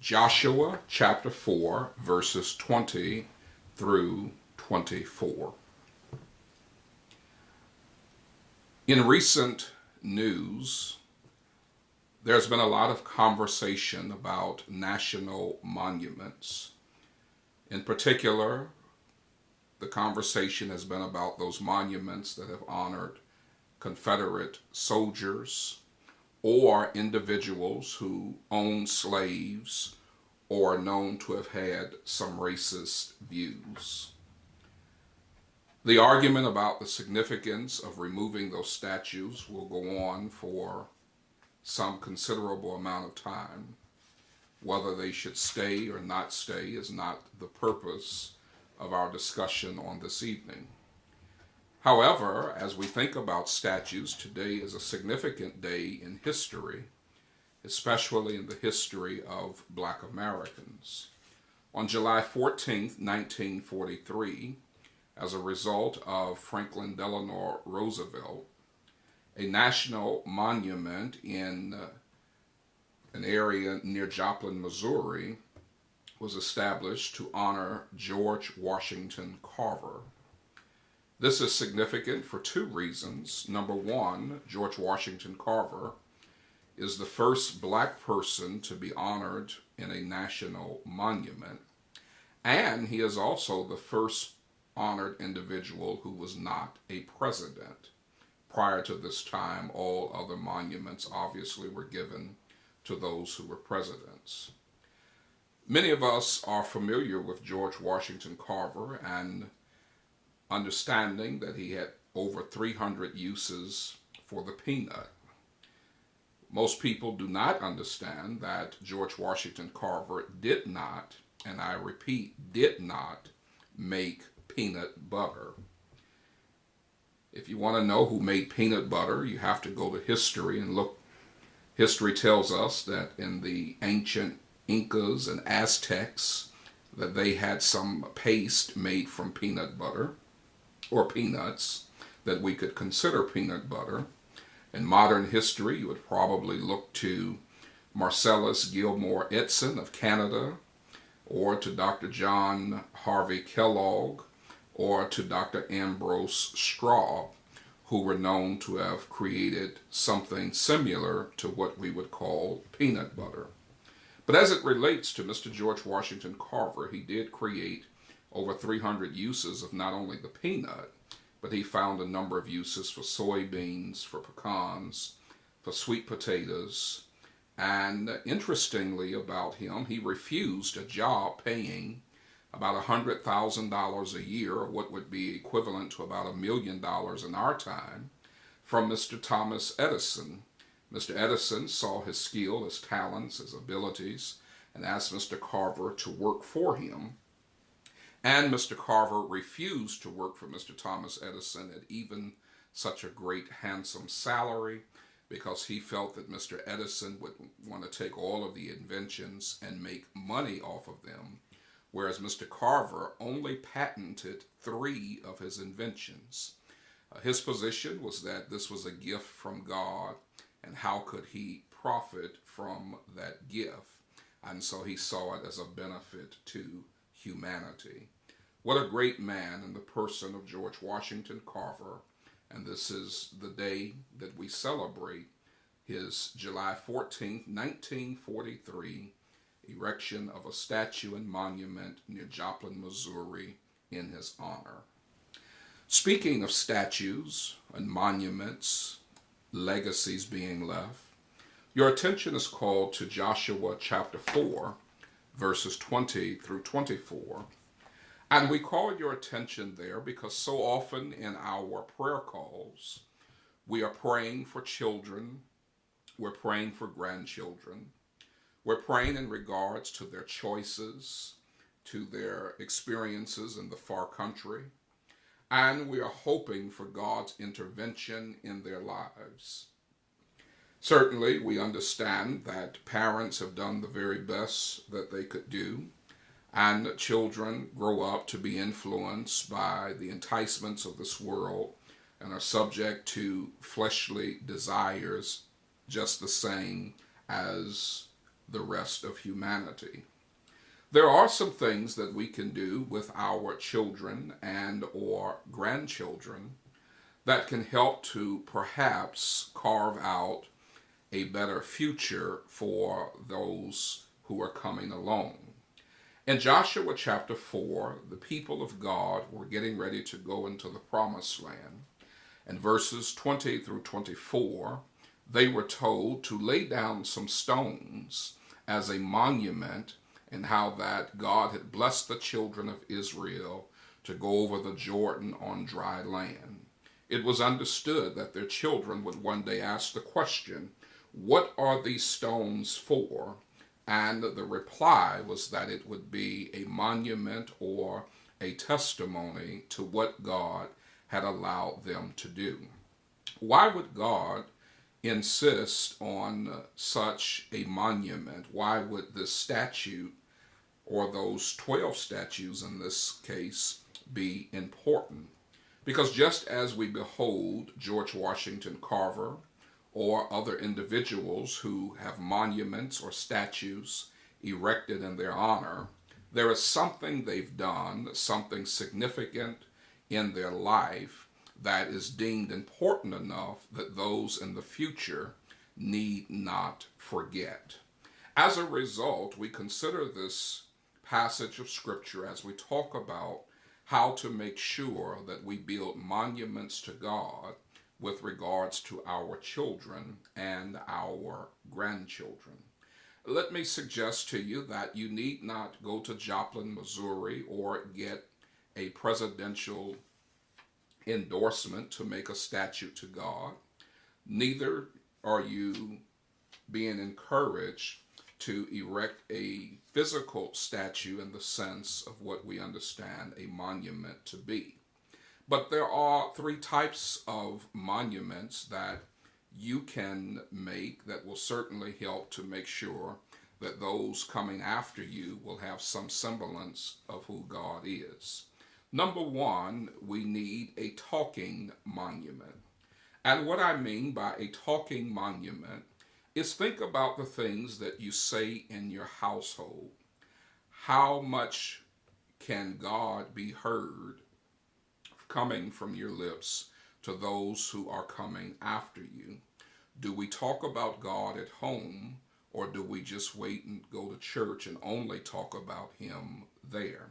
Joshua chapter 4, verses 20 through 24. In recent news, there's been a lot of conversation about national monuments. In particular, the conversation has been about those monuments that have honored Confederate soldiers or individuals who owned slaves or are known to have had some racist views. The argument about the significance of removing those statues will go on for some considerable amount of time. Whether they should stay or not stay is not the purpose of our discussion on this evening. However, as we think about statues, today is a significant day in history, especially in the history of Black Americans. On July 14th, 1943, as a result of Franklin Delano Roosevelt, a national monument in an area near Joplin, Missouri, was established to honor George Washington Carver. This is significant for two reasons. Number one, George Washington Carver is the first Black person to be honored in a national monument, and he is also the first honored individual who was not a president. Prior to this time, all other monuments obviously were given to those who were presidents. Many of us are familiar with George Washington Carver and understanding that he had over 300 uses for the peanut. Most people do not understand that George Washington Carver did not, and I repeat, did not make peanut butter. If you want to know who made peanut butter, you have to go to history and look. History tells us that in the ancient Incas and Aztecs, that they had some paste made from peanut butter or peanuts that we could consider peanut butter. In modern history, you would probably look to Marcellus Gilmore Edson of Canada, or to Dr. John Harvey Kellogg, or to Dr. Ambrose Straub, who were known to have created something similar to what we would call peanut butter. But as it relates to Mr. George Washington Carver, he did create over 300 uses of not only the peanut, but he found a number of uses for soybeans, for pecans, for sweet potatoes. And interestingly about him, he refused a job paying about $100,000 a year, or what would be equivalent to about $1 million in our time, from Mr. Thomas Edison. Mr. Edison saw his skill, his talents, his abilities, and asked Mr. Carver to work for him. And Mr. Carver refused to work for Mr. Thomas Edison at even such a great, handsome salary, because he felt that Mr. Edison would want to take all of the inventions and make money off of them, whereas Mr. Carver only patented 3 of his inventions. His position was that this was a gift from God, and how could he profit from that gift? And so he saw it as a benefit to humanity. What a great man in the person of George Washington Carver. And this is the day that we celebrate his July 14th, 1943 erection of a statue and monument near Joplin, Missouri in his honor. Speaking of statues and monuments, legacies being left, your attention is called to Joshua chapter 4, verses 20 through 24. And we call your attention there because so often in our prayer calls, we are praying for children, we're praying for grandchildren, we're praying in regards to their choices, to their experiences in the far country, and we are hoping for God's intervention in their lives. Certainly, we understand that parents have done the very best that they could do, and children grow up to be influenced by the enticements of this world and are subject to fleshly desires just the same as the rest of humanity. There are some things that we can do with our children and or grandchildren that can help to perhaps carve out a better future for those who are coming along. In Joshua chapter 4, the people of God were getting ready to go into the promised land. In verses 20 through 24, they were told to lay down some stones as a monument and how that God had blessed the children of Israel to go over the Jordan on dry land. It was understood that their children would one day ask the question, what are these stones for? And the reply was that it would be a monument or a testimony to what God had allowed them to do. Why would God insist on such a monument? Why would this statue, or those 12 statues in this case, be important? Because just as we behold George Washington Carver or other individuals who have monuments or statues erected in their honor, there is something they've done, something significant in their life that is deemed important enough that those in the future need not forget. As a result, we consider this passage of Scripture as we talk about how to make sure that we build monuments to God with regards to our children and our grandchildren. Let me suggest to you that you need not go to Joplin, Missouri, or get a presidential endorsement to make a statue to God. Neither are you being encouraged to erect a physical statue in the sense of what we understand a monument to be. But there are three types of monuments that you can make that will certainly help to make sure that those coming after you will have some semblance of who God is. Number one, we need a talking monument. And what I mean by a talking monument is think about the things that you say in your household. How much can God be heard coming from your lips to those who are coming after you? Do we talk about God at home, or do we just wait and go to church and only talk about Him there?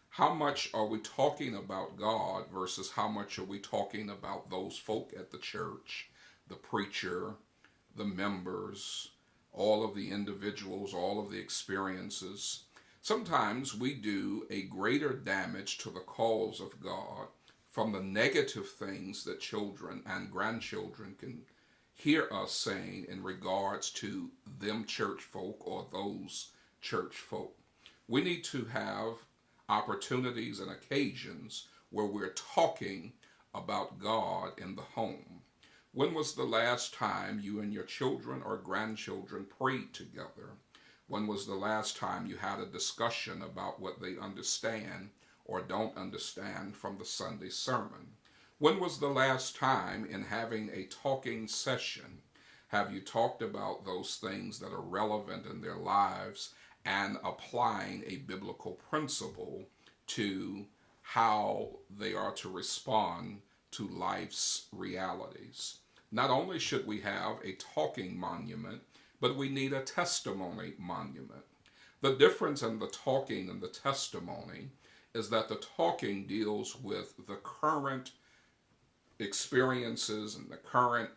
How much are we talking about God versus how much are we talking about those folk at the church, the preacher, the members, all of the individuals, all of the experiences? Sometimes we do a greater damage to the cause of God from the negative things that children and grandchildren can hear us saying in regards to them church folk or those church folk. We need to have opportunities and occasions where we're talking about God in the home. When was the last time you and your children or grandchildren prayed together? When was the last time you had a discussion about what they understand or don't understand from the Sunday sermon? When was the last time in having a talking session have you talked about those things that are relevant in their lives and applying a biblical principle to how they are to respond to life's realities? Not only should we have a talking monument, but we need a testimony monument. The difference in the talking and the testimony is that the talking deals with the current experiences and the current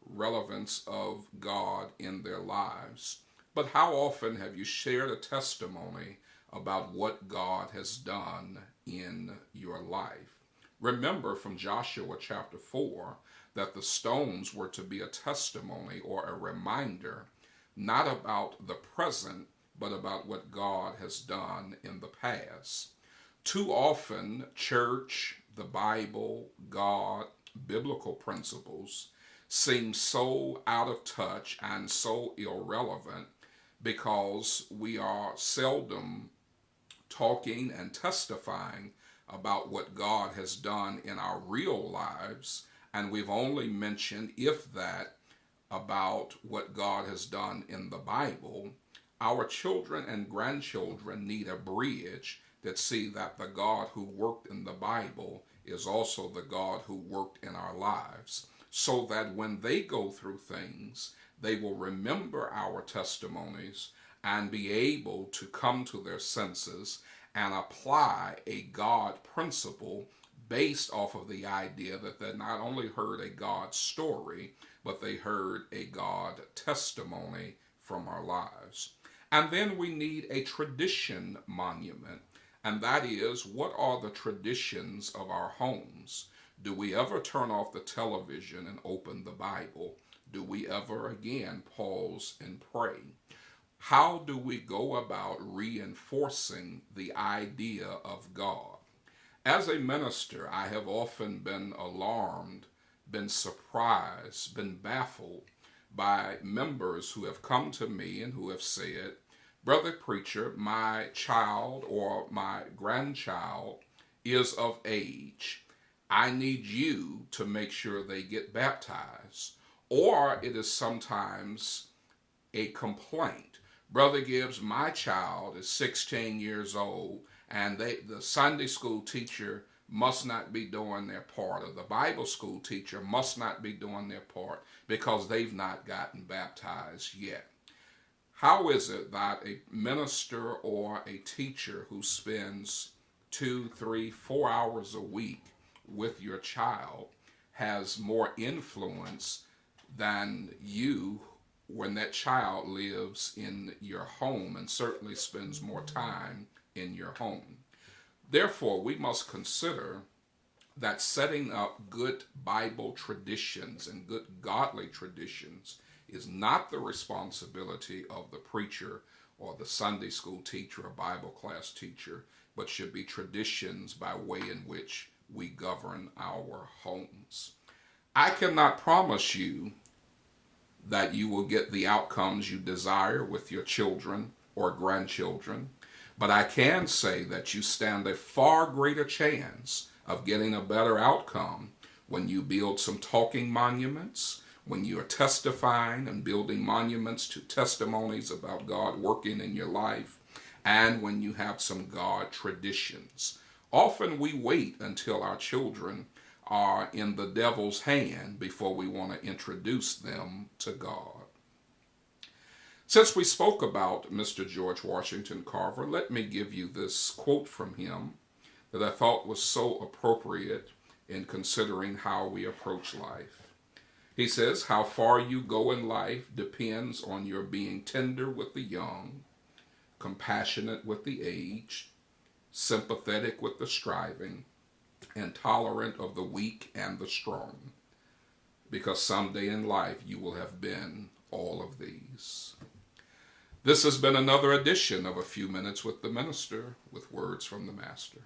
relevance of God in their lives. But how often have you shared a testimony about what God has done in your life? Remember from Joshua chapter 4 that the stones were to be a testimony or a reminder, not about the present, but about what God has done in the past. Too often, church, the Bible, God, biblical principles seem so out of touch and so irrelevant because we are seldom talking and testifying about what God has done in our real lives, and we've only mentioned, if that, about what God has done in the Bible, Our children and grandchildren need a bridge that see that the God who worked in the Bible is also the God who worked in our lives, so that when they go through things, they will remember our testimonies and be able to come to their senses and apply a God principle based off of the idea that they not only heard a God story, but they heard a God testimony from our lives. And then we need a tradition monument, and that is, what are the traditions of our homes? Do we ever turn off the television and open the Bible? Do we ever again pause and pray? How do we go about reinforcing the idea of God? As a minister, I have often been alarmed, been surprised, been baffled by members who have come to me and who have said, "Brother Preacher, my child or my grandchild is of age. I need you to make sure they get baptized." Or it is sometimes a complaint. "Brother Gibbs, my child is 16 years old and the Sunday school teacher must not be doing their part, or the Bible school teacher must not be doing their part because they've not gotten baptized yet." How is it that a minister or a teacher who spends 2, 3, 4 hours a week with your child has more influence than you when that child lives in your home and certainly spends more time in your home? Therefore, we must consider that setting up good Bible traditions and good godly traditions is not the responsibility of the preacher or the Sunday school teacher or Bible class teacher, but should be traditions by way in which we govern our homes. I cannot promise you that you will get the outcomes you desire with your children or grandchildren, but I can say that you stand a far greater chance of getting a better outcome when you build some talking monuments, when you are testifying and building monuments to testimonies about God working in your life, and when you have some God traditions. Often we wait until our children are in the devil's hand before we want to introduce them to God. Since we spoke about Mr. George Washington Carver, let me give you this quote from him that I thought was so appropriate in considering how we approach life. He says, "How far you go in life depends on your being tender with the young, compassionate with the aged, sympathetic with the striving, and tolerant of the weak and the strong, because someday in life you will have been all of these." This has been another edition of A Few Minutes with the Minister, with words from the Master.